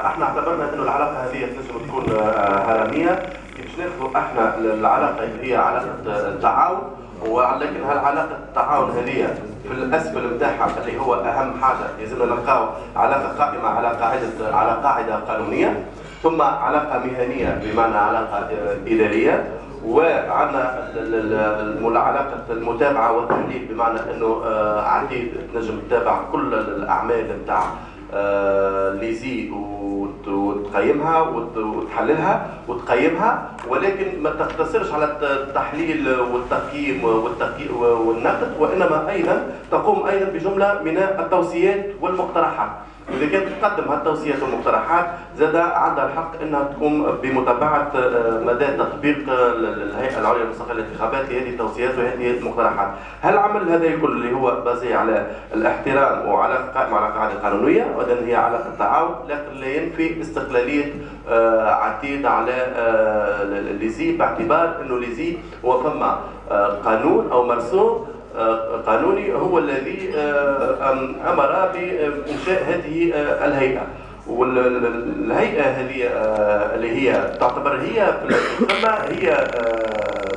احنا اعتبرنا انه العلاقه هذه لازم تكون هرميه. باش ناخذوا احنا العلاقه اللي هي علاقه التعاون، ولكن هالعلاقه التعاون هذه في الاسفل نتاعها اللي هو اهم حاجه لازمنا نلقاو علاقه قائمه على قاعده قانونيه، ثم علاقه مهنيه بمعنى علاقه اداريه، وعندنا علاقه المتابعه والتحليل بمعنى انه عادي تنجم تتابع كل الاعمال نتاع ليزي وتقيمها وتحللها وتقيمها، ولكن ما تقتصرش على التحليل والتقييم والنقد، وانما ايضا تقوم ايضا بجمله من التوصيات والمقترحات. إذا كانت تقدم هالتوصيات والمقترحات زاد عندها الحق أنها تقوم بمتابعة مدى تطبيق الهيئة العليا للمستقبل الانتخابات لهذه التوصيات وهذه المقترحات. هل العمل هذا الكل اللي هو بازي على الاحترام وعلاقة قائمة على قاعدة قانونية، وإذن هي علاقة تعاون، لكن لا ينفي استقلالية عتيد على الليزي، باعتبار أنه الليزي هو ثم قانون أو مرسوم قانوني هو الذي أمر بإنشاء هذه الهيئة. والهيئة هذه اللي هي تعتبر هي في المجتمع هي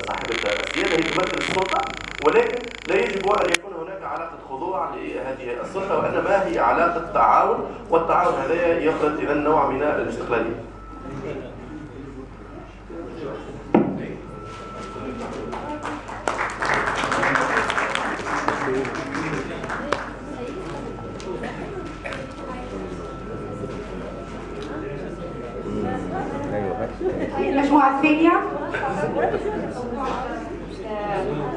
صاحبة السيادة، هي تمثل السلطة، ولكن لا يجب أن يكون هناك علاقة خضوع لهذه السلطة، وإنما هي علاقة تعاون، والتعاون هذا يفرض إذا نوع من الاستقلالية. المجموعة الثانية.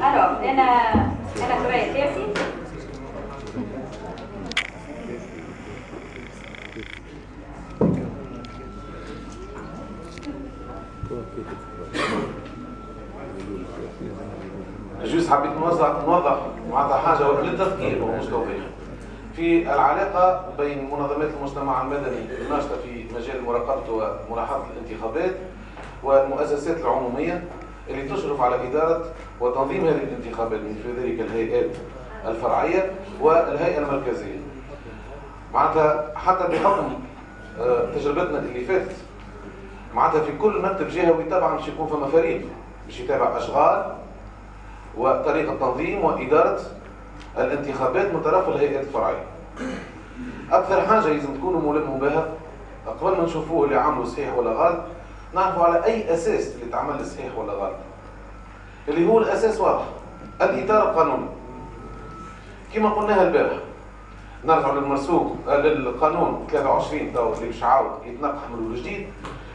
أنا ثريا تاسي. جوز حبيت نوضح مع حاجة للتذكير ومش توضيح في العلاقة بين منظمات المجتمع المدني الناشطة في مجال مراقبة وملاحظة الانتخابات والمؤسسات العمومية اللي تشرف على إدارة وتنظيم هذه الانتخابات من ذلك الهيئات الفرعية والهيئة المركزية. معناتها حتى بحكم تجربتنا اللي فاتت، معناتها في كل مكتب جهوي طبعا باش يكون فما فريق باش يتابع أشغال وطريقة تنظيم وإدارة الانتخابات من طرف الهيئات الفرعية. أكثر حاجة لازم تكونوا ملموا بها قبل ما نشوفوه اللي عملوا صحيح ولا غلط، نعرفوا على أي أساس اللي تعمل صحيح ولا غلط. اللي هو الأساس واضح، الإطار القانوني. كما قلناها البارح، نرجع للمرسوم للقانون 23 تو اللي باش يعاود يتنقح من الجديد،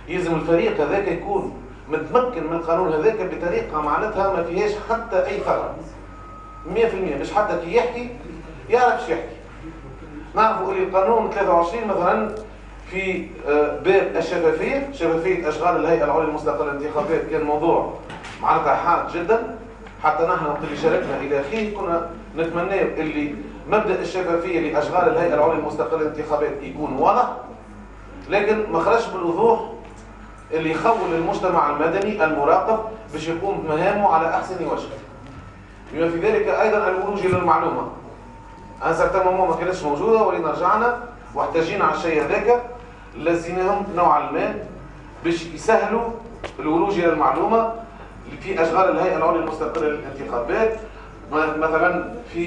يلزم الفريق هذاك يكون متمكن من القانون هذاك بطريقة معناتها ما فيهاش حتى أي ثغرة 100%، مش حتى كي يحكي يعرف ايش يحكي. نعرفوا اللي القانون 23 مثلا في باب الشفافية، شفافية أشغال الهيئة العليا للمستقبل الانتخابات كان موضوع معناتها حاد جدا، حتى نحن وقت اللي شاركنا إلى آخره كنا نتمنى اللي مبدأ الشفافية لأشغال الهيئة العليا للمستقبل الانتخابات يكون واضح، لكن ما خرجش بالوضوح اللي يخول المجتمع المدني المراقب باش يقوم بمهامه على أحسن وجه. بما في ذلك أيضا الولوج للمعلومة. أنا سرتان ما كانتش موجودة ولينا رجعنا واحتاجينا على الشيء هذاك، لزيناهم نوعا ما باش يسهلوا الولوج للمعلومة في أشغال الهيئة العليا للمستقبل الانتخابات. مثلا في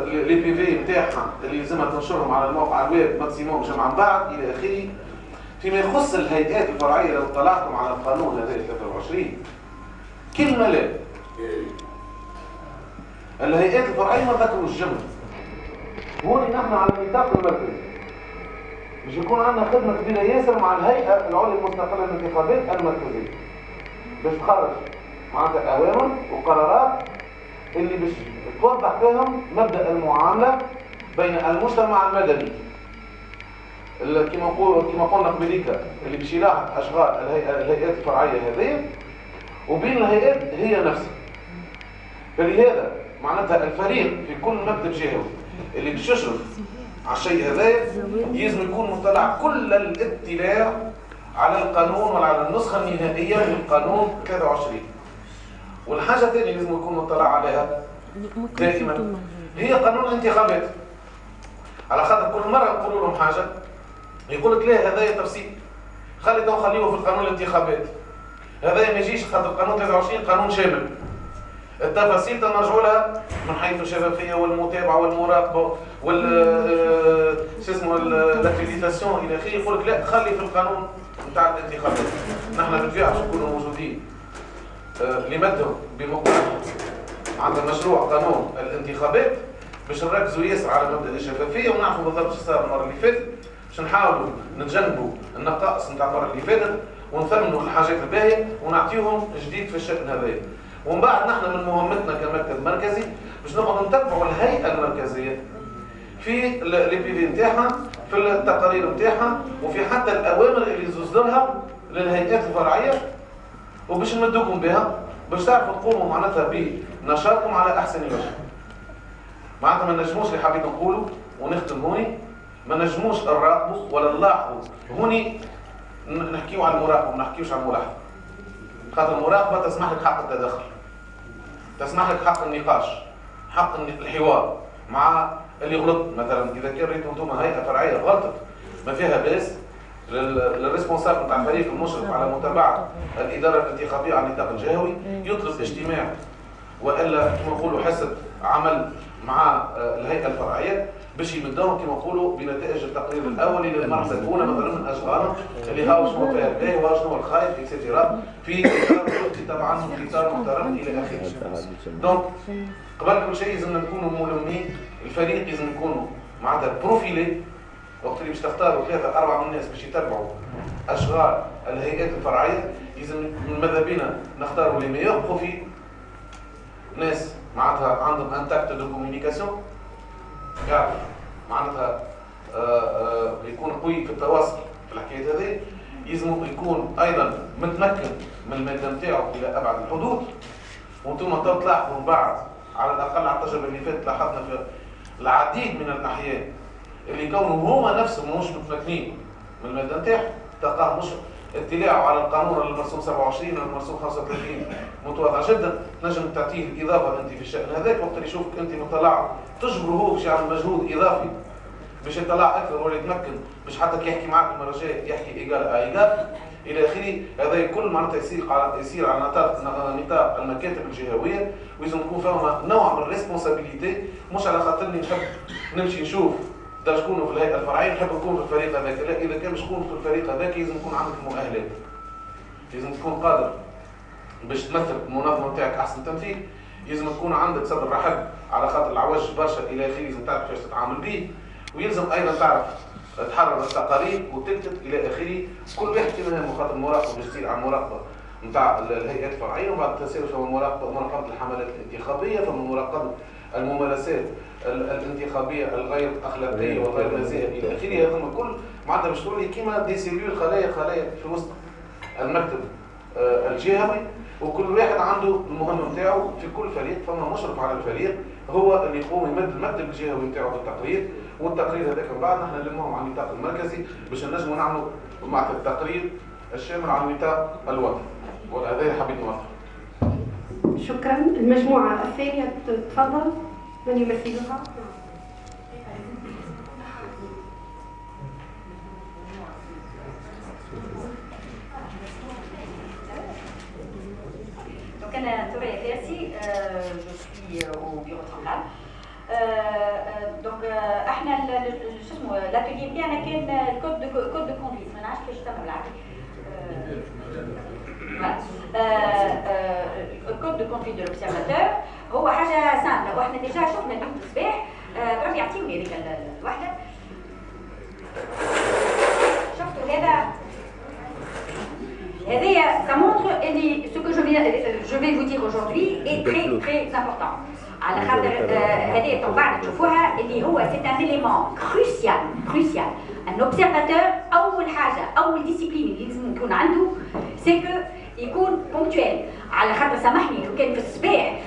لي بي في نتاعها اللي يلزمها تنشرهم على الموقع الويب ماكسيموم جمعا بعد إلى آخره. فيما يخص الهيئات الفرعية لو طلعتم على القانون هذا 23 كلمة لا، الهيئات الفرعية ما ذكروا الجملة. هون نحن على النطاق المركزي باش يكون عندنا خدمة كبيرة ياسر مع الهيئة العليا للمستقبل الانتخابات المركزية باش تخرج معناتها أوامر وقرارات اللي باش توضح فيهم مبدأ المعاملة بين المجتمع المدني كما قلنا قبليك اللي باش يلاحظ أشغال الهيئات الفرعية هذه وبين الهيئات هي نفسها. فلهذا معناتها الفريق في كل مكتب جهوي اللي باش يشرف على الشيء هذا يلزم يكون مطلع كل الاطلاع على القانون وعلى النسخة النهائية من قانون 23. والحاجة الثانية لازم يكون مطلع عليها دائما هي قانون الانتخابات. على خاطر كل مرة نقول لهم حاجة يقول لك لا هذا تفصيل، خليه في القانون الانتخابات، هذا ما يجيش خاطر قانون 23 قانون شامل. التفاصيل تنرجعوا لها من حيث الشفافيه والمتابعه والمراقبه شو اسمه الاكريديتاسيون الى اخره. يقول لك لا خلي في القانون نتاع الانتخابات. نحن بالفعل نكونوا موجودين لمدهم بمقابل عندنا مشروع قانون الانتخابات باش نركزوا ياسر على مبدا الشفافيه ونعرفوا بالضبط شو صار المره اللي فاتت، باش نحاولوا نتجنبوا النقائص نتاع المره اللي فاتت ونثمنوا الحاجات الباهيه ونعطيهم جديد في الشأن هذا. ومن بعد نحن من مهمتنا كمركز مركزي باش نقعدوا نتبعوا الهيئه المركزيه في لي بي في نتاعها، في التقارير نتاعها، وفي حتى الاوامر اللي تصدرها للهيئات الفرعيه، وباش نمدوكم بها باش تعرفوا تقوموا معناتها بنشاطكم على احسن وجه. معناتها ما نجموش اللي حبيت نقوله ونختم هوني، ما نجموش نراقبوا ولا نلاحظوا هوني نحكيوا على المراقبه ما نحكيوش على الملاحظه. خاطر المراقبه تسمح لك حق التدخل، تسمح لك حق النقاش، حق الحوار مع اللي غلط. مثلا اذا كان ريتوا انتم هيئه فرعيه غلطت ما فيها باس للريسبونسابل نتاع الفريق المشرف على متابعه الاداره الانتخابيه على النطاق الجهوي يطلب اجتماع والا كما نقولوا حصه عمل مع الهيئه الفرعيه باش يبداو كما نقولوا بنتائج التقرير الاولي للمرحله الاولى مثلا من اشغالهم اللي هاو شنو فيها الباهي وهاو شنو الخايف اكسيتيرا في اطار طبعا في اطار محترم الى اخره. دونك قبل كل شيء لازم نكونوا ملمين، الفريق لازم يكونوا معناتها بروفيلي وقت اللي باش تختاروا 3 4 من الناس باش يتبعوا اشغال الهيئات الفرعيه. لازم من ماذا بينا نختاروا لي ميور بروفيل، ناس معناتها عندهم ان تاكت دو كومونيكاسيون يعرف معناتها يكون قوي في التواصل في الحكايه هذه. لازم يكون ايضا متمكن من الميدان نتاعو الى ابعد الحدود. وانتم تلاحظوا من بعد على الاقل على التجربه اللي فاتت لاحظنا في العديد من الاحيان اللي كونوا هما نفسهم مش متمكنين من الميدان نتاعهم تلقاه مش اطلاعه على القانون المرسوم 27 ولا المرسوم 35 متواضع جدا، تنجم تعطيه الاضافه انت في الشان هذاك. وقت اللي يشوفك انت مطلع تجبره هو باش يعمل مجهود اضافي باش يطلع اكثر ولا يتمكن باش حتى كي يحكي معك المره الجايه يحكي ايجال ايجال الى اخره. هذا الكل معناتها يصير على نطاق المكاتب الجهويه، ولازم يكون فيها نوع من الريسبونسابيلتي. مش على خاطرني نحب نمشي نشوف دا شكون في الهيئه الفرعيه نحب نكون في الفريق هذاك، لا، اذا كان باش تكون في الفريق هذاك لازم يكون عندك المؤهلات، لازم تكون قادر باش تمثل المنظمه نتاعك احسن تمثيل، لازم تكون عندك صدر رحب على خاطر العوج برشا الى اخره، لازم تعرف كيفاش تتعامل به، ويلزم ايضا تعرف تحرر التقارير وتكتب الى اخره. كل واحد فينا خاطر المراقبه باش تصير على المراقبه نتاع الهيئات الفرعيه، وبعد تصير في مراقبه الحملات الانتخابيه، ثم مراقبه الممارسات الانتخابيه الغير اخلاقيه والغير نزيهه الى اخره. هذوما الكل معناتها باش تولي كيما دي سيلول خلايا في وسط المكتب الجهوي، وكل واحد عنده المهمه نتاعو. في كل فريق فما مشرف على الفريق هو اللي يقوم يمد المكتب الجهوي نتاعو بالتقرير، والتقرير هذاك من بعد نحن نلمهم على النطاق المركزي باش نجموا نعملوا مع التقرير الشامل على النطاق الوطني. وهذا حبيت نوضح. شكرا. المجموعه الثانيه تفضل، من يمثلها؟ Donc أنا ثريا فارسي، je suis au bureau central. Donc احنا شو اسمه الاتيليي بتاعنا كان كود دو كوندويت، ما نعرفش كيفاش يسمى بالعربي. الكود دو كوندويت دو لوبسيرفاتور هو حاجه سامبله، واحنا ديجا شفنا اليوم الصباح. راهم يعطيوني هذيك الوحده، شفتوا هذايا ça montre اللي ce que je vais vous dire aujourd'hui est très important. على خاطر هذايا بعد تشوفوها اللي هو c'est un élément crucial. Un observateur أول حاجة أول ديسيبلين اللي لازم يكون عنده c'est que يكون بونكتويل. على خاطر سامحني لو كان في الصباح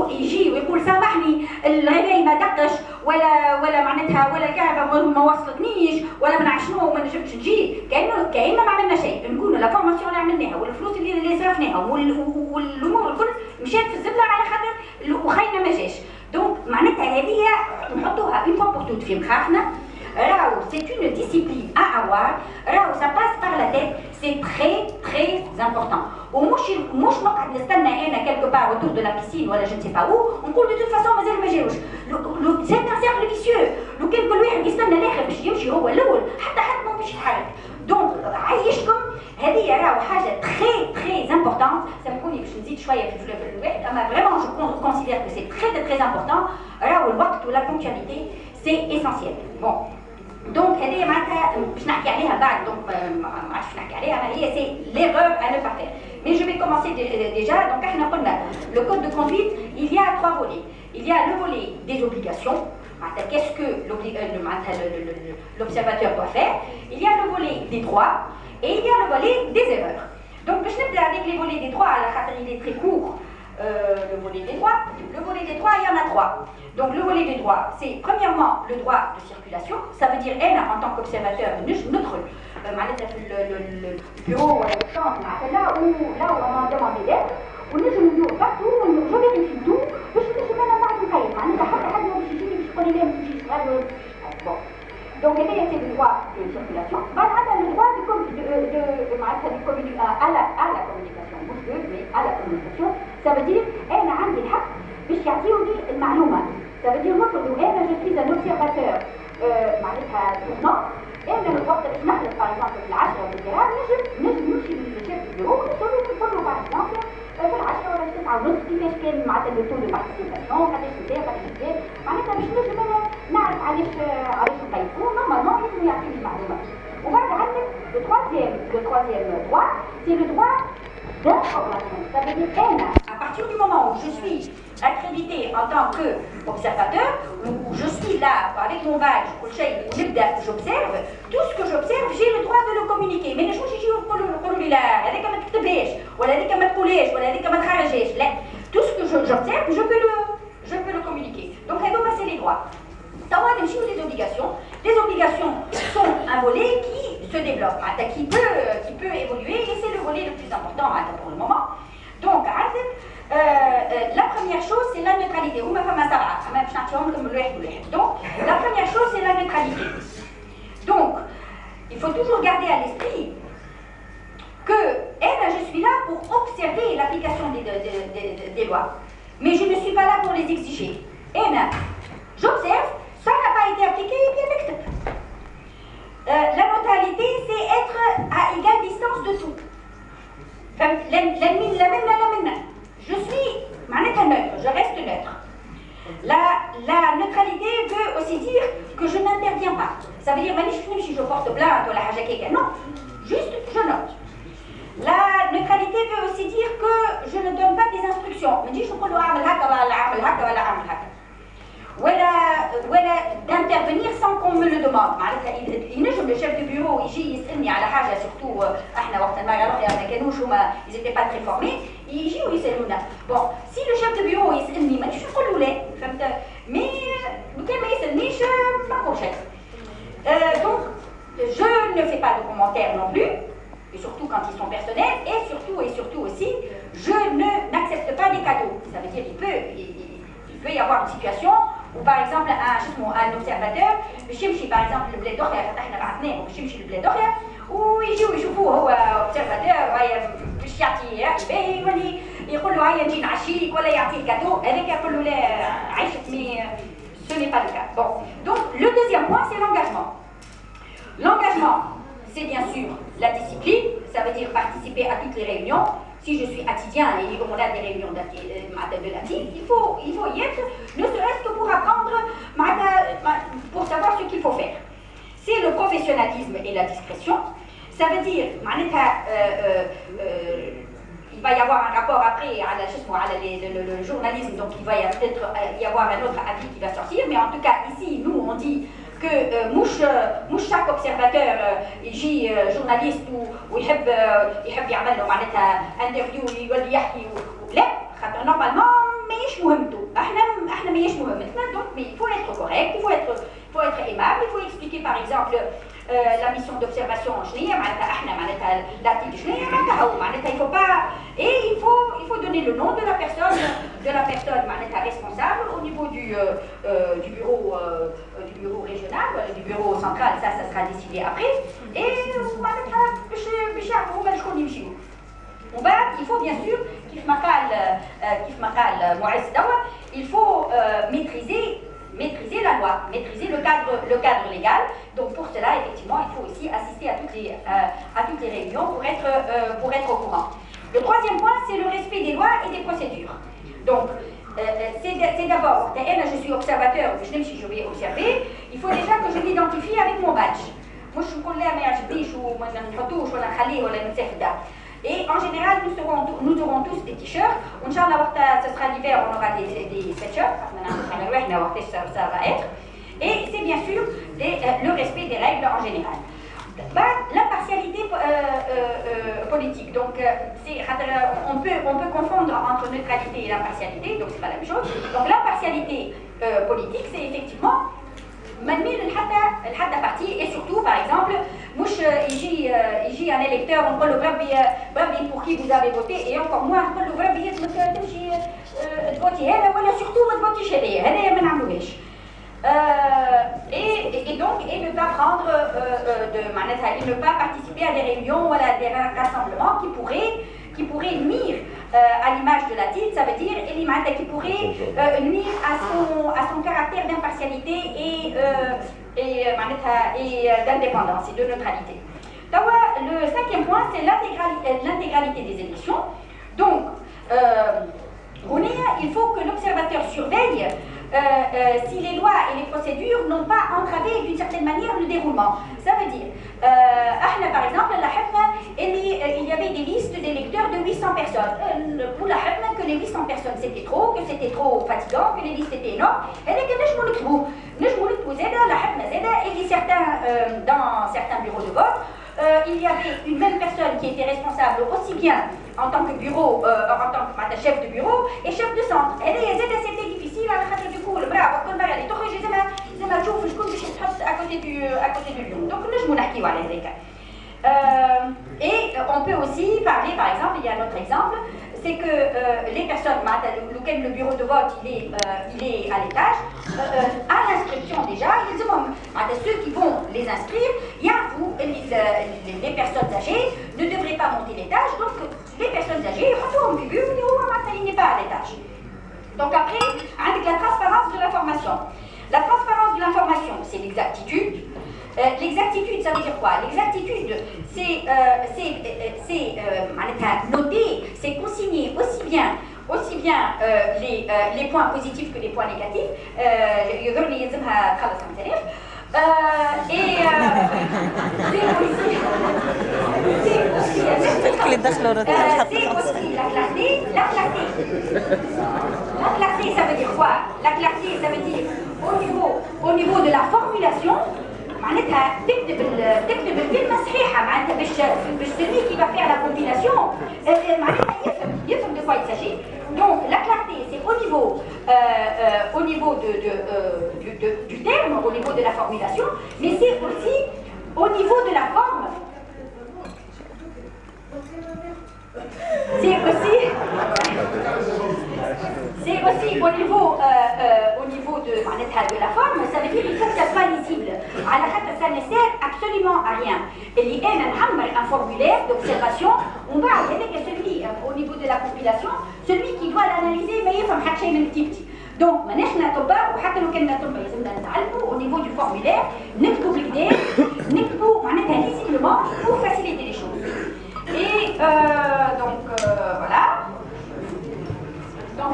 يجي ويقول سامحني الغذاء ما دقش ولا معناتها ولا الكهرباء ما وصلتنيش ولا ما نعرف شنو وما نجمش نجي كأنه ما عملنا شيء. نقولوا لا فورماسيون اللي عملناها والفلوس اللي صرفناهم والامور الكل مشات في الزبله على خاطر وخينا ما جاش. دونك معناتها هذه نحطوها اون فوا بور توت في مخاخنا. راهو سي اون ديسيبلين ا افوار، راهو سا باس بار لا تيت، سي تري تري امبورطون. ومش نقعد نستنى انا كيلكو بار اوتور دو لا بيسين ولا جو نسي با او ونقول دو توت فاسون مازال ما جاوش. سي ان سيركل فيسيو، لو كان كل واحد يستنى الاخر باش يمشي هو الاول حتى حد ما باش يتحرك. دونك عايشكم هذه راهو حاجه تري تري امبورطون. سامحوني باش نزيد شويه في الوقت، اما فريمون جو كونسيدير كو سي تري تري امبورطون. راهو الوقت ولا بونكtualité سي اسينسيال. بون دونك هذه معناتها باش نحكي عليها بعد، دونك ما عادش نحكي عليها، اما هي سي ليرور ا نو با فير. Mais je vais commencer déjà. Donc, le code de conduite, il y a 3 volets. Il y a le volet des obligations. Qu'est-ce que l'observateur doit faire? Il y a le volet des droits et il y a le volet des erreurs. Donc, je vais avec les volets des droits. La il est très court. Le volet des droits. Le volet des droits, il y en a 3. Donc, le volet des droits, c'est premièrement le droit de circulation. Ça veut dire, elle, en tant qu'observateur neutre, le bureau ولا الشنط là où on m'a demandé d'être ونجم ندور partout جو vérifie tout باش نجم انا نعرف نقيم معناتها حتى حد ما باش يجيني باش يقول لي لا ما تمشيش غير بون. دونك هذايا سي لو droit de circulation. بعد عندنا لو droit de معناتها à la communication مش de mais à la communication. ça veut dire انا عندي الحق باش يعطيوني المعلومه. ça veut dire نطلبوا انا جو سوي ان observateur معناتها tournant. انا الوقت باش نخلص باغ اكزومبل في العشرة بالدرهم نجم نمشي للشيف البيرو ونسولو نقول له باغ اكزومبل في العشرة ولا في 9 ونص كيفاش كان معناتها لو تو دو بارتيسيباسيون قداش نتا قداش نتا معناتها باش نجم انا نعرف علاش نقيسو نورمالمون لازم يعطيني المعلومة. وبعد عندك لو troisième droit c'est le droit d'information. Ça veut dire أنا à partir du moment où je suis accrédité en tant qu'observateur, où je suis là avec mon badge, j'observe, tout ce que j'observe, j'ai le droit de le communiquer. Mais les choses, يقولوا لي لا هذاك ما تكتبليش ولا هذاك ما تقوليش ولا هذاك ما تخرجيش. لا, tout ce que j'observe, je peux le communiquer. Donc هذوما c'est les droits. Tava نمشيو les obligations. Les obligations sont un volet qui se développe, qui peut évoluer, et c'est le volet le plus important pour le moment. Donc la première chose c'est la neutralité. Donc la première chose c'est la neutralité. Donc il faut toujours garder à l'esprit que je suis là pour observer l'application des lois, mais je ne suis pas là pour les exiger. J'observe, ça n'a pas été appliqué, et bien نكتب. La neutralité c'est être à égale distance de tout. Je suis neutre, je reste neutre. La neutralité veut aussi dire que je n'interviens pas. Ça veut dire si je porte plainte ou la hajakeka, non, juste je note. La neutralité veut aussi dire que je ne donne pas des instructions. Je dis ولا d'intervenir sans qu'on me le demande. ينجم le chef de bureau يجي يسألني على حاجة surtout احنا وقت المرة ما كانوش هما ils étaient pas très formés يجيو يسألونا. Bon, si le chef de bureau يسألني مانيش نقول له لا فهمت mais كان ما يسألنيش ما نقولش. Donc je ne fais pas de commentaires non plus, et surtout quand ils sont personnels, et surtout aussi je n'accepte pas les cadeaux. Ça veut dire il peut y avoir une situation ou par exemple un observateur باش يمشي par exemple لبلاد اخرى احنا بعثناه باش يمشي لبلاد اخرى ويجيو يشوفوه هو observateur باش يعطي باهي يولي يقول له هيا نجي نعشيك ولا يعطيه الكادو هذاك يقول له لا عيشك مي ce n'est pas le cas. Bon, donc le deuxième point c'est l'engagement. L'engagement c'est bien sûr la discipline, ça veut dire participer à toutes les réunions. Si je suis atidien et on a des réunions de l'ATI, il faut y être, ne serait-ce que pour apprendre, pour savoir ce qu'il faut faire. C'est le professionnalisme et la discrétion. Ça veut dire, il va y avoir un rapport après à le journalisme, donc il va peut-être y avoir un autre avis qui va sortir, mais en tout cas ici, nous on dit que مش chaque observateur يجي journaliste ويحب يعمل له معناتها انترفيو يولي يحكي لا خاطر نورمالمون ماهيش مهمته احنا ماهيش مهمتنا دونك il faut être correct il faut être aimable il faut expliquer par exemple la mission d'observation شنية معناتها احنا معناتها لاطيل شنية معناتها هو معناتها il faut pas et il faut donner le nom de la personne معناتها responsable au niveau du bureau régional du bureau central ça sera décidé après et معناتها باش يعرفوا هما شكون يمشيو ومن بعد il faut bien sûr كيف ما قال معز توا il faut maîtriser la loi, maîtriser le cadre légal. Donc pour cela, effectivement, il faut aussi assister à toutes les réunions pour être au courant. Le troisième point, c'est le respect des lois et des procédures. Donc, c'est d'abord, je suis observateur, je vais observer, il faut déjà que je m'identifie avec mon badge. Moi, je ne Et en général, nous aurons tous des t-shirts. Inch'Allah, ce sera l'hiver, on aura des sweatshirts. Ça va être. Et c'est bien sûr le respect des règles en général. L'impartialité politique. Donc, on peut confondre entre neutralité et l'impartialité, donc c'est pas la même chose. Donc, l'impartialité politique, c'est effectivement منميل لحتى بارتي et surtout par exemple مش يجي un électeur ونقول له بربي pour qui vous avez voté et encore moins نقول له بربي لازمك تمشي تفوتي هذا ولا surtout ما تفوتيش هذايا ما نعملوهاش et donc et ne pas prendre et ne pas participer à des réunions ou à des rassemblements qui pourraient nuire à l'image de la TID, ça veut dire qui pourrait nuire à son caractère d'impartialité et d'indépendance et de neutralité. Le cinquième point, c'est l'intégralité des élections. Donc, il faut que l'observateur surveille si les lois et les procédures n'ont pas entravé d'une certaine manière le déroulement. Ça veut dire, par exemple, il y avait des listes d'électeurs de 800 personnes. Pour la que les 800 personnes c'était trop, que c'était trop fatigant, que les listes étaient énormes. Et dans certains bureaux de vote, il y avait une même personne qui était responsable aussi bien en tant que bureau, en tant que chef de bureau et chef de centre. Et c'était difficile à la du coup, le bravo, comme ça, il à côté du bureau. Donc, nous, et on peut aussi parler, par exemple, il y a un autre exemple, c'est que les personnes, le bureau de vote, il est à l'étage, à l'inscription déjà, ceux qui vont les inscrire, les personnes âgées ne devraient pas monter l'étage, donc les personnes âgées, il n'est pas à l'étage. Donc après, avec la transparence de l'information. La transparence de l'information, c'est l'exactitude. L'exactitude, ça veut dire quoi? L'exactitude, c'est noter, c'est consigner aussi bien les points positifs que les points négatifs. La clarté, ça veut dire quoi? La clarté, ça veut dire au niveau de la formulation, معناتها تكتب الكلمة صحيحة معناتها باش celui qui va faire la compilation معناتها يفهم de quoi il s'agit. Donc la clarté c'est au niveau du terme, au niveau de la formulation, mais c'est aussi au niveau de la forme. C'est aussi au niveau de la forme, ça veut dire qu'il faut que ça soit lisible. Ça ne sert absolument à rien. Et il y a un formulaire d'observation, on va avec celui au niveau de la compilation, celui qui doit l'analyser, mais il faut un petit. Donc, au niveau du formulaire, lisiblement pour faciliter les choses. Et donc voilà. Donc,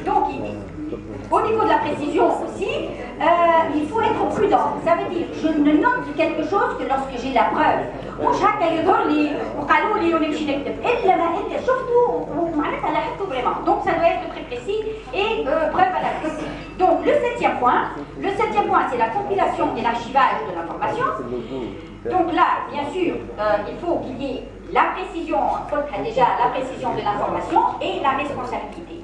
donc au niveau de la précision aussi, il faut être prudent. Ça veut dire, je ne note quelque chose que lorsque j'ai la preuve, مش هكا يظهر لي وقالوا لي ونمشي نكتب الا ما انت شفته ومعناتها لاحظته فريمون. Donc ça doit être très précis et preuve à la presse. Donc le septième point, c'est la compilation et l'archivage de l'information. Donc là, bien sûr, il faut qu'il y ait la précision, déjà la précision de l'information et la responsabilité.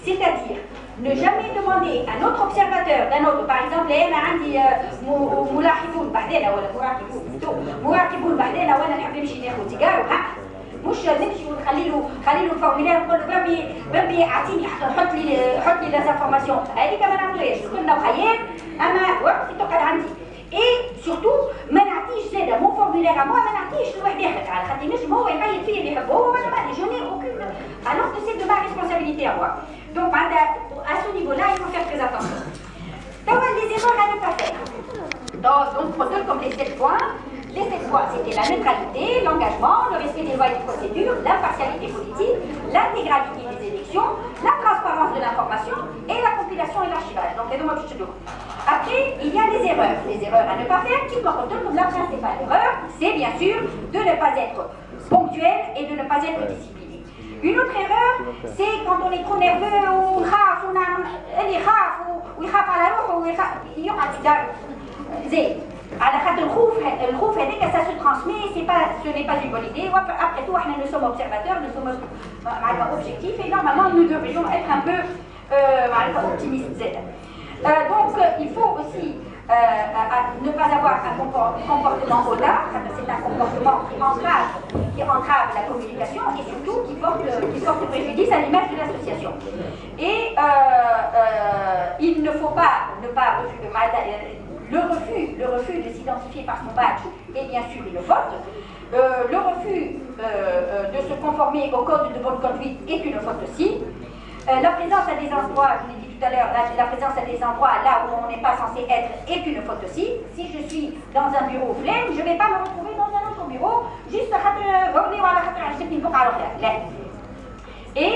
C'est-à-dire, ne jamais demander à notre observateur, d'un autre, par exemple, أنا عندي ملاحظون بعدين ولا مراقبون بعدين وأنا نحب نمشي ناخذ سيجار مش نمشي ونخلي له الفورميلير نقول له بربي اعطيني حط لي لازانفورماسيون هذيك ما نعملوهاش كلنا وخيال اما وقت تقعد عندي اي سورتو ما نعطيش زاده مو فورميلير ما نعطيش لواحد اخر على خاطر نجم هو يقيد فيا اللي يحبه هو وانا مالي جو ني اوكين alors que c'est de ma responsabilité à moi. Donc à ce niveau-là il faut faire très attention. Donc les erreurs à ne pas faire. Donc pour ceux comme les 7 points. Les 7 points, c'était la neutralité, l'engagement, le respect des lois et des procédures, l'impartialité politique, l'intégralité des élections, la transparence de l'information et la compilation et l'archivage. Donc, après, il y a les erreurs. Les erreurs à ne pas faire, qui comme la principale erreur, c'est bien sûr de ne pas être ponctuel et de ne pas être discipliné. Une autre erreur, c'est quand on est trop nerveux, ou il à la roue, il y a على خاطر الخوف هذاك ça se transmet, ce n'est pas une bonne idée. Après tout, nous sommes observateurs, nous sommes objectifs et normalement nous devrions être un peu optimistes. Donc il faut aussi ne pas avoir un comportement hautain, c'est un comportement qui entrave la communication et surtout qui porte préjudice à l'image de l'association. Et il ne faut pas le refus de s'identifier par son badge est bien sûr une faute. Le refus de se conformer au code de bonne conduite est une faute aussi. La présence à des endroits, je l'ai dit tout à l'heure, la présence à des endroits là où on n'est pas censé être est une faute aussi. Si je suis dans un bureau plein, je ne vais pas me retrouver dans un autre bureau juste et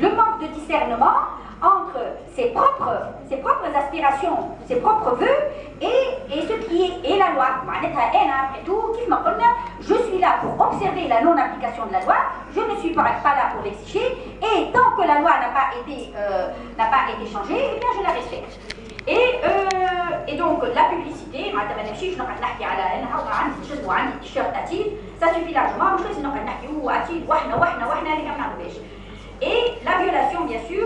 le manque de discernement entre ses propres aspirations, ses propres vœux et ce qui est la loi. Après tout, je suis là pour observer la non-application de la loi, je ne suis pas là pour l'exiger, et tant que la loi n'a pas été changée, eh bien je la respecte. Et donc la publicité, ça suffit largement, et la violation bien sûr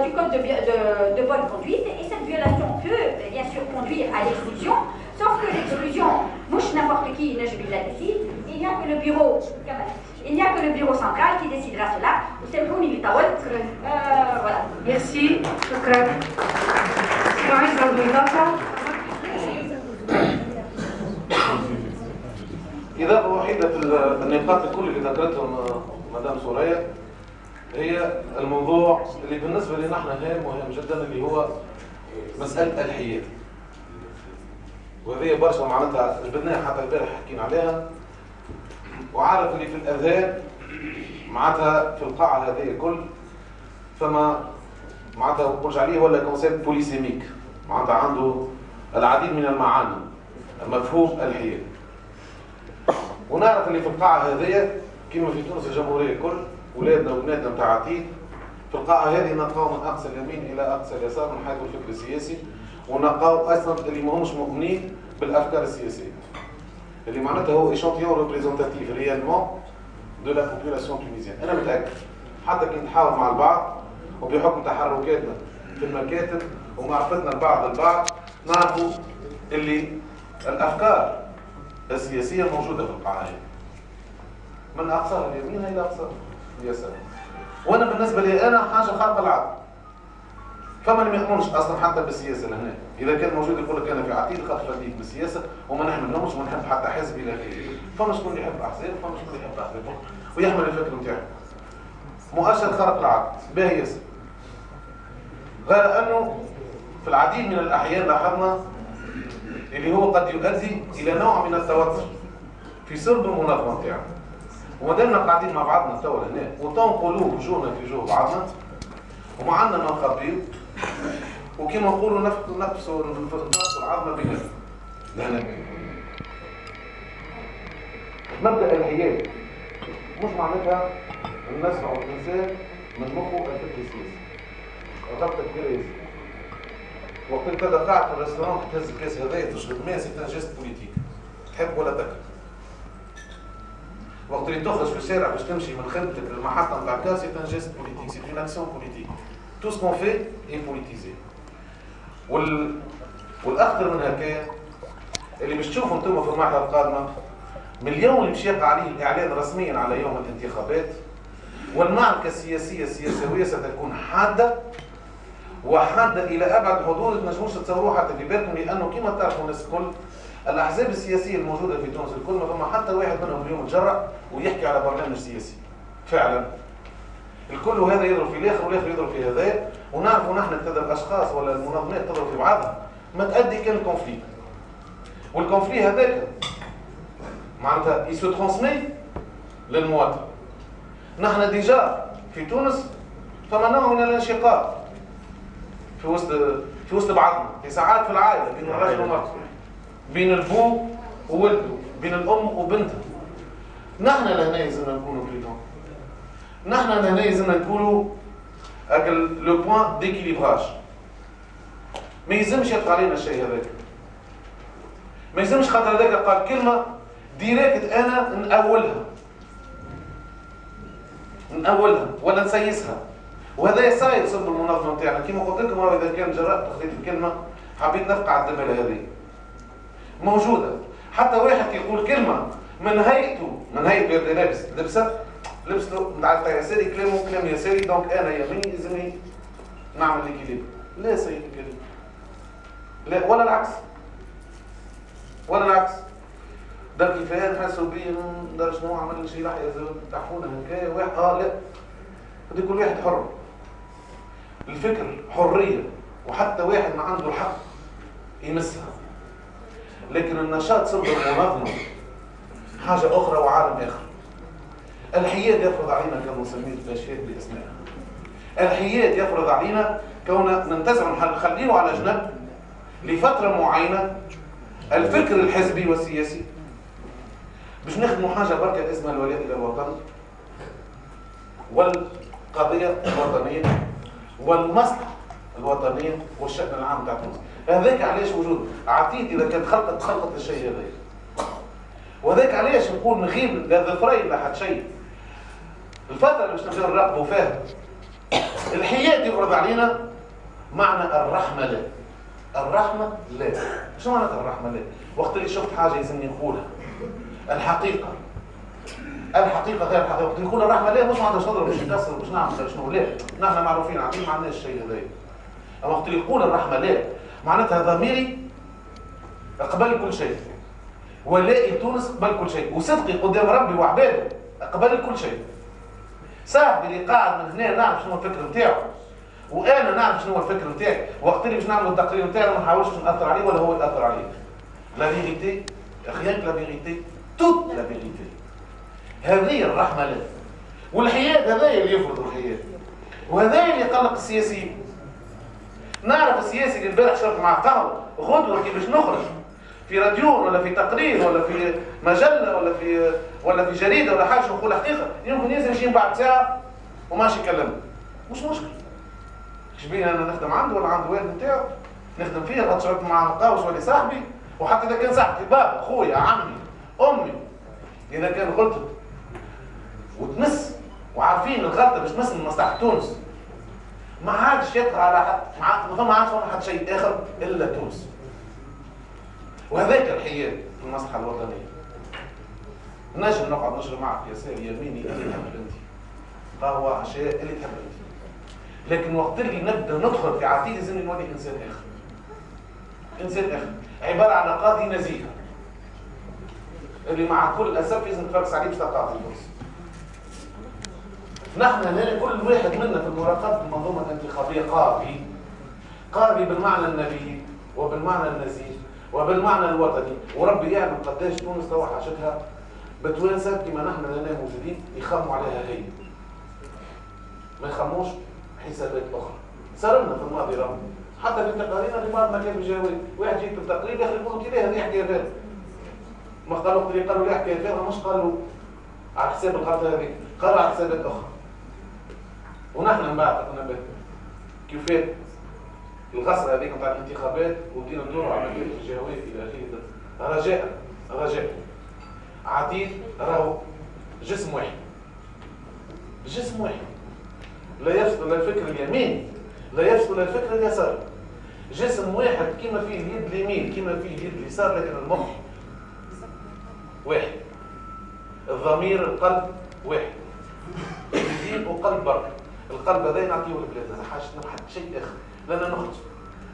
du code de bonne conduite, et cette violation peut bien sûr conduire à l'exclusion, sauf que l'exclusion, mouche n'importe qui ne la décide, il n'y a que le bureau central qui décidera cela. Voilà. Merci. شكرا. معز بالإضافة. إضافة وحيدة في النقاط الكل اللي ذكرتهم مدام سوريا هي الموضوع اللي بالنسبة لنا احنا مهم جدا، اللي هو مسألة الحياد. وهذه برشا معناتها جبدناها حتى البارح حكينا عليها، وعارف اللي في الأذهان معناتها في القاعة هذه الكل فما معناتها نقولش عليه ولا كونسيبت بوليسيميك، معناتها عنده العديد من المعاني مفهوم الحياد. ونعرف اللي في القاعة هذه كما في تونس الجمهورية الكل ولادنا وبناتنا متاع عتيد في القاعة هذه نلقاو من أقصى اليمين إلى أقصى اليسار من حيث الفكر السياسي، ونلقاو أصلا اللي ماهمش مؤمنين بالأفكار السياسية، اللي معناتها هو إشانتيون ريبريزونتاتيف ريالمون دو لا بوبولاسيون تونيزيان. أنا متأكد حتى كي نتحاور مع البعض وبحكم تحركاتنا في المكاتب ومعرفتنا البعض نعرفوا اللي الأفكار السياسية موجودة في القاعة هذه من أقصاها اليمين إلى أقصاها اليسار. وأنا بالنسبة لي أنا حاجة خارقة العادة، فما اللي ما يؤمنش أصلا حتى بالسياسة لهنا، إذا كان موجود يقول لك أنا في عتيد خاطر فديك بالسياسة وما نحملهمش وما نحب حتى حزب إلى آخره. فما شكون يحب أحزاب وفما شكون يحب أحزاب ويحمل الفكر نتاعو. مؤشر خارق العادة باهي ياسر. غير أنه في العديد من الأحيان لاحظنا اللي هو قد يؤدي إلى نوع من التوتر في سرب المنظمة نتاعو. ومادامنا قاعدين مع بعضنا توا هنا وتنقلوا وجوهنا في وجوه بعضنا ومعنا ما نخبيو وكما نقولوا نفسوا العظمة بنا لهنا. مبدأ الحياد مش معناتها نسمع الإنسان من مخه الفكر السياسي. غلطة كبيرة ياسر. وقت انت دفعت في الريستوران تهز الكاس هذايا تشرب ماء سي ان جيست بوليتيك. تحب ولا تكره. وقت اللي تخرج في الشارع باش تمشي من خدمتك للمحطة نتاع الكاس سي ان جيست بوليتيك، سي اون اكسيون بوليتيك. تو سكون في اي بوليتيزي. والاخطر من هكايا اللي باش تشوفوا انتم في المرحلة القادمة من اليوم اللي باش يقع عليه الاعلان رسميا على يوم الانتخابات، والمعركة السياسية السياسوية ستكون حادة وحادة إلى أبعد حدود تنجموش تصوروها حتى في بالكم، لأنه كما تعرفوا الناس الكل الأحزاب السياسية الموجودة في تونس الكل ما فما حتى واحد منهم اليوم تجرأ ويحكي على برنامج سياسي فعلا. الكل هذا يضرب في الآخر والآخر يضرب في هذا، ونعرفوا نحن كذا الأشخاص ولا المنظمات تضرب في بعضها ما تؤدي كان الكونفلي. والكونفلي هذاك معناتها يسو ترانسمي للمواطن. نحن ديجا في تونس فما نوع من الانشقاق في وسط بعضنا، في ساعات في العائله بين الرجل والمرأة، بين البو وولده، بين الام وبنتها. نحن لهنا لازمنا نكونوا بريدون، نحن لهنا لازمنا نكونوا لو بوان ديكيليبراج. ما يلزمش يطلع علينا الشيء هذاك، ما يلزمش خاطر هذاك قال كلمه ديريكت انا نأولها ولا نسيسها. وهذا يساير صدق المنظمه نتاعنا كما قلت لكم. اذا كان جرأت تخطيط الكلمه حبيت نبقى على الدبله هذه موجوده. حتى واحد يقول كلمه من هيئته يبدا لابس لبسته نتاع يساري، كلامه كلام يساري، دونك انا يميني لازمني نعمل ليكيليبر. لا سيد الكريم، لا ولا العكس. ده كيفاه نحسوا بيه دار شنو عمل شي لحيه تحفونا هكايا واحد لا، بدي كل واحد حر. الفكر حريه، وحتى واحد ما عنده الحق يمسها. لكن النشاط صدر المنظمه حاجه اخرى وعالم اخر. الحياد يفرض علينا كمسلمين الاشياء باسمائها. الحياد يفرض علينا كون ننتزع نخليه على جنب لفتره معينه الفكر الحزبي والسياسي باش نخدموا حاجه بركه اسمها الولاء الى الوطن والقضيه الوطنيه والمصلحه الوطنيه والشأن العام تاع تونس. هذاك علاش وجود عتيد اذا كانت خلقت الشيء هذا. وهذاك علاش نقول نغيب لا ذفرين لا حد شيء. الفتره اللي باش نبداو نراقبوا فيها الحياد يفرض علينا معنى الرحمه لا. الرحمه لا. شو معنى الرحمه لا؟ وقت اللي شفت حاجه يلزمني نقولها. الحقيقه غير الحقيقه. وقت نقول الرحمه لا مش معناتها نضرب باش نكسر باش نعمل شنو، لا. نحن معروفين عارفين ما عندناش الشيء هذا. اما وقت اللي يقول الرحمه لا معناتها ضميري قبل كل شيء، ولائي تونس قبل كل شيء، وصدقي قدام ربي وعباده قبل كل شيء. صاحبي اللي قاعد من هنا نعرف شنو الفكر نتاعو، وانا نعرف شنو الفكر نتاعي، وقت اللي باش نعمل التقرير نتاعنا ما نحاولش ناثر عليه ولا هو ياثر عليه. لا فيغيتي، rien que la vérité، toute la vérité. هذه الرحمه لا. والحياد هذا اللي يفرض الحياد، وهذا اللي يقلق السياسيين. نعرف السياسي اللي البارح شرب مع قهوه غدوه كيفاش نخرج في راديو ولا في تقرير ولا في مجله ولا في جريده ولا حاجه نقول حقيقه، يمكن ينزل يجي بعد ساعه وماشي يكلمني. مش مشكل. شبيه انا نخدم عنده ولا عند والد نتاعو نخدم فيه، غاد شربت مع قهوه ولا صاحبي، وحتى اذا كان صاحبي بابا خويا عمي امي، اذا كان غلطت وتمس وعارفين الغلطه باش تمس من مصلحه تونس ما عادش يطغى على حد، ما عادش حد شيء اخر الا تونس. وهذاك الحياد في المصلحه الوطنيه. نجم نقعد نشرب معك يساري يميني اللي تحب انت، قهوه عشاء اللي تحب انت، لكن وقت اللي نبدا ندخل في عتيد لازم نولي انسان اخر. انسان اخر عباره عن قاضي نزيه اللي مع كل الاسف لازم نفرس عليه باش تقاضي الفرصه. نحن هنا كل واحد منا في المراقبه المنظومه الانتخابيه قاضي بالمعنى النبيل وبالمعنى النزيه وبالمعنى الوطني. وربي يعلم قداش تونس توا حاجتها بتوانسه كما نحن هنا موجودين يخموا عليها هي، ما يخموش حسابات اخرى. صارنا في الماضي راه حتى في التقارير اللي بعضنا كان بيجاوب واحد يجيب التقرير ياخذ يقول لك هذه حكايه ثانيه. ما قالوا اللي قالوا لي حكايه فيها مش قالوا على حساب الغلطه هذيك، قالوا على حسابات اخرى. ونحن من بعد قلنا به كيفاه الغصره هذيك نتاع الانتخابات وبدينا ندوروا على مجال الجهويه الى اخره. رجاء عتيد راهو جسم واحد، جسم واحد لا يفصل الفكر اليمين لا يفصل الفكر اليسار. جسم واحد كما فيه اليد اليمين كما فيه اليد اليسار، لكن المخ واحد، الضمير القلب واحد، الدين وقلب برك. القلب هذا نعطيه لبلادنا، ما حاجتنا ما حد شيء اخر، لنا نخرج،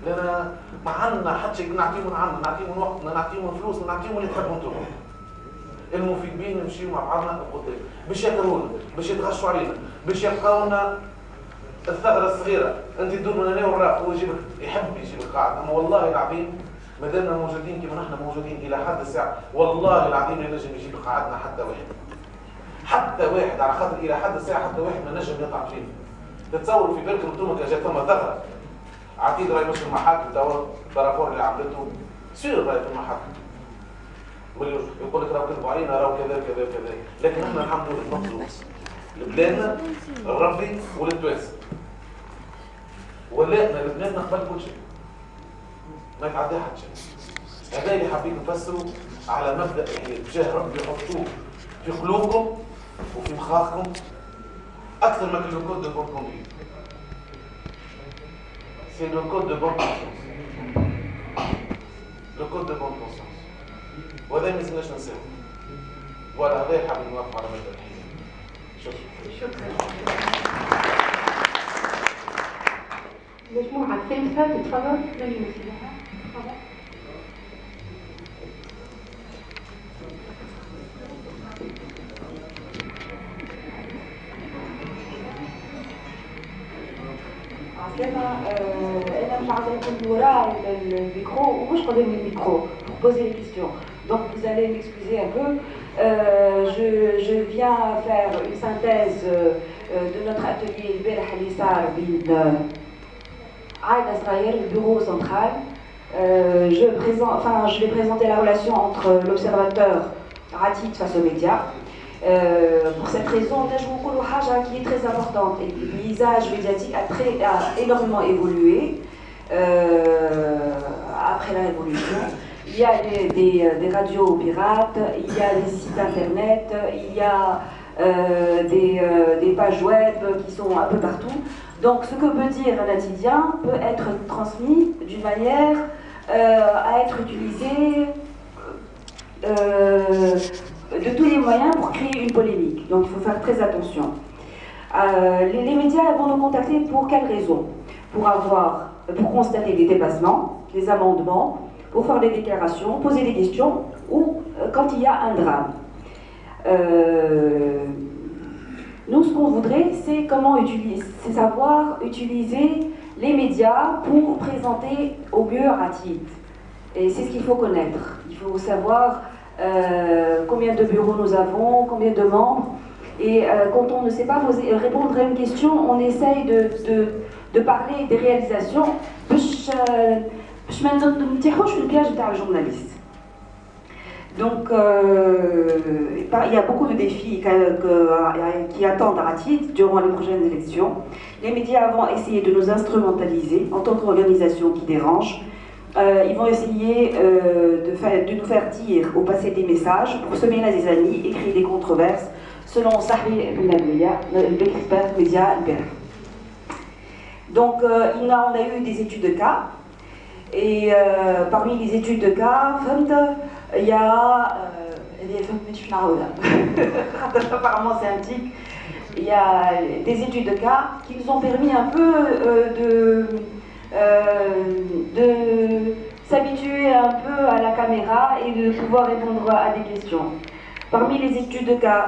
لنا ما عندنا حد شيء نعطيه من عندنا، نعطيه من وقتنا، نعطيه من فلوسنا، نعطيه من اللي تحبوا انتم. المفيدين نمشيو مع بعضنا قدام، باش يكرهونا، باش يتغشوا علينا، باش يبقاونا الثغره الصغيره، انت تدور من هنا وراك هو يجيبك يحب يجيبك قاعد، اما والله العظيم ما دامنا موجودين كما نحن موجودين الى حد الساعه، والله العظيم لا نجم يجيب قاعدنا حتى واحد. حتى واحد على خاطر الى حد الساعه حتى واحد ما نجم يطعن فينا. تتصوروا في بالكم انتم كان جات ثم ثغره عتيد راهي مش في المحاكم توا الرابور اللي عملته سير راهي في المحاكم. يقول لك راهو كذبوا علينا راهو كذا كذا كذا، لكن احنا الحمد لله ننقذوا لبلادنا الربي وللتوانسه. ولاتنا لبلادنا قبل كل شيء. ما يتعدى حد شيء. هذا اللي حابين نفسروا على مبدا الحياه، بجاه ربي يحطوه في قلوبكم وفي مخاخكم اكثر ما كان لو كود دو بون كوندويت. سي لو كود دو بون كونسيونس. لو كود دو بون كونسيونس. وهذا ما يلزمناش ننساوه. ولا هذا حابين نوقف على مبدا الحياه. شكرا. مجموعة ثالثة تتفضل من يمثلها. تفضل. أنا مش عايزة نكون وراء الميكرو ومش قدام الميكرو pour poser les questions. Donc vous allez m'excuser un peu. Je viens faire une synthèse de notre atelier البارح اللي صار بين عايدة إسرائيل, le bureau central. Je vais présenter la relation entre l'observateur Ratid face aux médias. Pour cette raison, qui est très importante. Et le paysage médiatique a énormément évolué après la Révolution. Il y a des radios pirates, il y a des sites internet, il y a des pages web qui sont un peu partout. Donc ce que peut dire un quotidien peut être transmis d'une manière à être utilisé de tous les moyens pour créer une polémique. Donc il faut faire très attention. Les médias vont nous contacter pour quelles raisons? Pour constater des dépassements, des amendements, pour faire des déclarations, poser des questions ou quand il y a un drame. Nous, ce qu'on voudrait, c'est savoir utiliser les médias pour présenter au mieux Ratid. Et c'est ce qu'il faut connaître. Il faut savoir combien de bureaux nous avons, combien de membres. Et quand on ne sait pas répondre à une question, on essaye de parler des réalisations. Je ne me le piège de journaliste. Donc, il y a beaucoup de défis qui attendent Ratid durant les prochaines élections. Les médias vont essayer de nous instrumentaliser en tant qu'organisation qui dérange. Ils vont essayer de nous faire dire au passé des messages pour semer la zizanie et créer des controverses selon Sahri Benabouya, l'expert média Albert. Donc, on a eu des études de cas. Et parmi les études de cas, il y a apparemment c'est un tic. Il y a des études de cas qui nous ont permis un peu de s'habituer un peu à la caméra et de pouvoir répondre à des questions. Parmi les études de cas,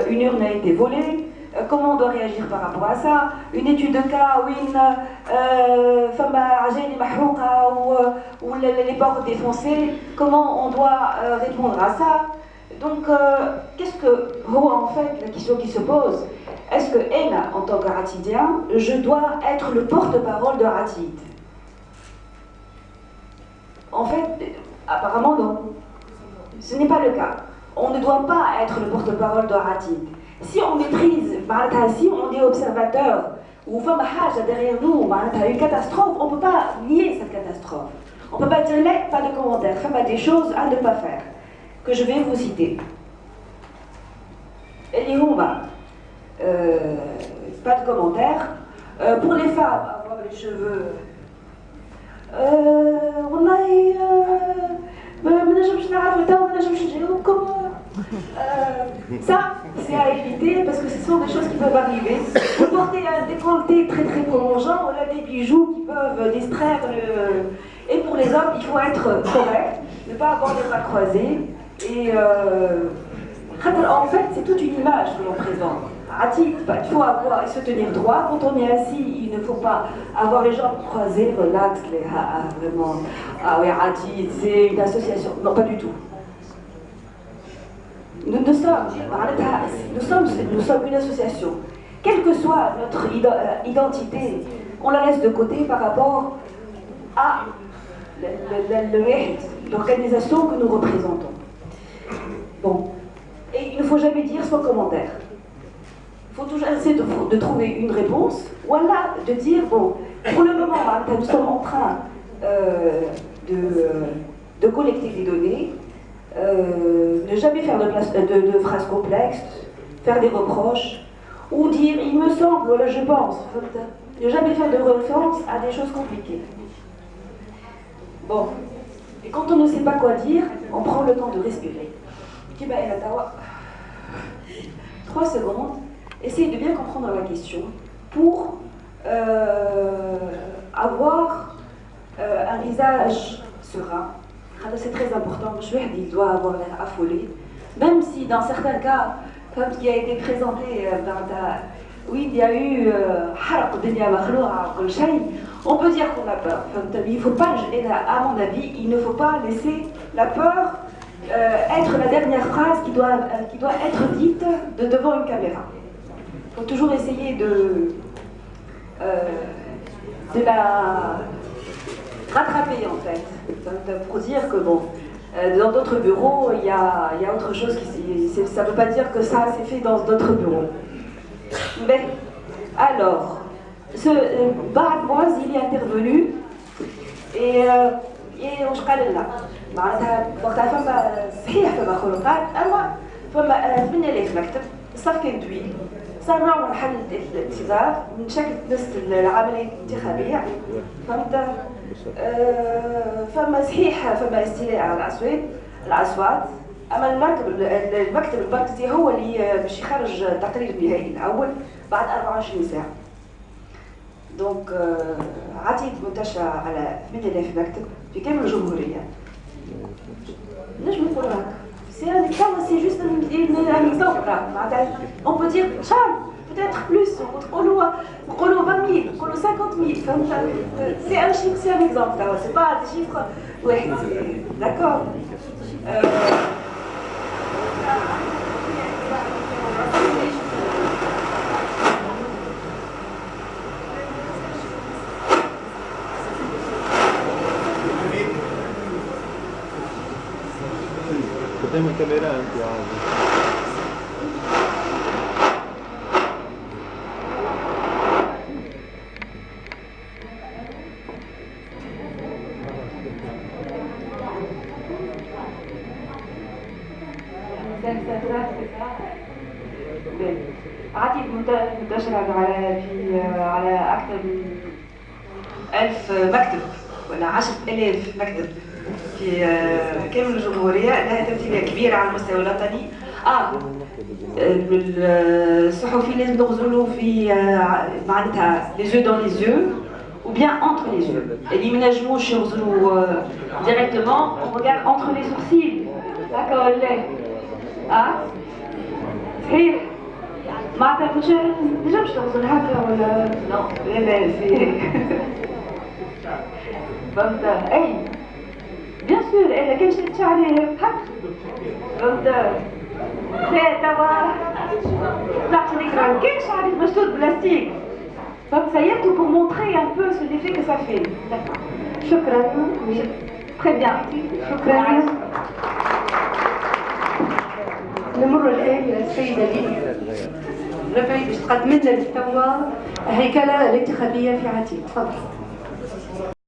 une urne a été volée. Comment on doit réagir par rapport à ça? Une étude de cas où les portes défoncées, comment on doit répondre à ça? Donc, qu'est-ce que, en fait, la question qui se pose, est-ce que Ena, en tant que ratidien, je dois être le porte-parole de Ratid? En fait, apparemment non. Ce n'est pas le cas. On ne doit pas être le porte-parole de Atid. Si on maîtrise, si on est observateur, ou derrière nous, une catastrophe, on ne peut pas nier cette catastrophe. On ne peut pas dire là, pas de commentaires, faire des choses à ne pas faire, que je vais vous citer. Pas de commentaires. Pour les femmes, avoir les cheveux. Ça, c'est à éviter parce que ce sont des choses qui peuvent arriver. Vous portez un décolleté très très prolongeant, on a des bijoux qui peuvent distraire Et pour les hommes, il faut être correct, ne pas avoir les bras croisés. Et en fait, c'est toute une image que l'on présente. Il faut se tenir droit. Quand on est assis, il ne faut pas avoir les jambes croisées, relax, vraiment. Ah oui, c'est une association. Non, pas du tout. Nous sommes une association. Quelle que soit notre identité, on la laisse de côté par rapport à l'organisation que nous représentons. Bon. Et il ne faut jamais dire sans commentaire. Il faut toujours essayer de trouver une réponse, ou alors de dire, bon, pour le moment, nous sommes en train de collecter des données, ne jamais faire de phrases complexes, faire des reproches, ou dire, il me semble, voilà, je pense, ne jamais faire de référence à des choses compliquées. Bon, et quand on ne sait pas quoi dire, on prend le temps de respirer. 3 secondes, essayez de bien comprendre la question pour avoir un visage serein. C'est très important, il doit avoir l'air affolé, même si dans certains cas, comme ce qui a été présenté oui, il y a eu on peut dire qu'on a peur. Il faut pas, à mon avis, il ne faut pas laisser la peur être la dernière phrase qui doit être dite devant une caméra. Il faut toujours essayer de la rattraper en fait, pour dire que bon, dans d'autres bureaux il y a autre chose ça ne veut pas dire que ça c'est fait dans d'autres bureaux. Mais alors, Baad Moaz il est intervenu et on se parle là. وقتها فما صحيح فما خروقات اما فما 8000 مكتب الصف كان طويل صار نوع من حل الانتظار من شكل نص العمليه الانتخابيه فهمت فما صحيح فما استيلاء على الاصوات اما المكتب المركزي هو اللي باش يخرج التقرير النهائي الاول بعد 24 ساعه دونك عطيت منتشر على 8000 مكتب في كامل الجمهوريه. C'est juste un exemple. On peut dire, peut-être plus, on 20 000, 50 000. C'est un chiffre, c'est un exemple. C'est pas des chiffres. Ouais, d'accord. Tem uma câmera antes, عادي منتشرة على أكثر من 1000 مكتب ولا 10,000 مكتب في كامل الجمهورية. لها تمثيلية كبيرة على المستوى الوطني. الصحفي لازم نغزلوا في معناتها les yeux dans les yeux ou bien entre les yeux. اللي ما نجموش يغزلوا directement, on regarde entre les sourcils. D'accord ولا؟ صحيح. معناتها مش نجمش تغزل هكا ولا نو لا في فهمت؟ أي bien sûr, elle a quelque chose donc c'est d'avoir plastique. Donc ça y est tout pour montrer un peu ce l'effet que ça fait. D'accord. Shukran. Très bien. Shukran. السيدة ليليا ربعي باش تقدم لنا للتوا الهيكلة الانتخابية في عتيق. تفضل.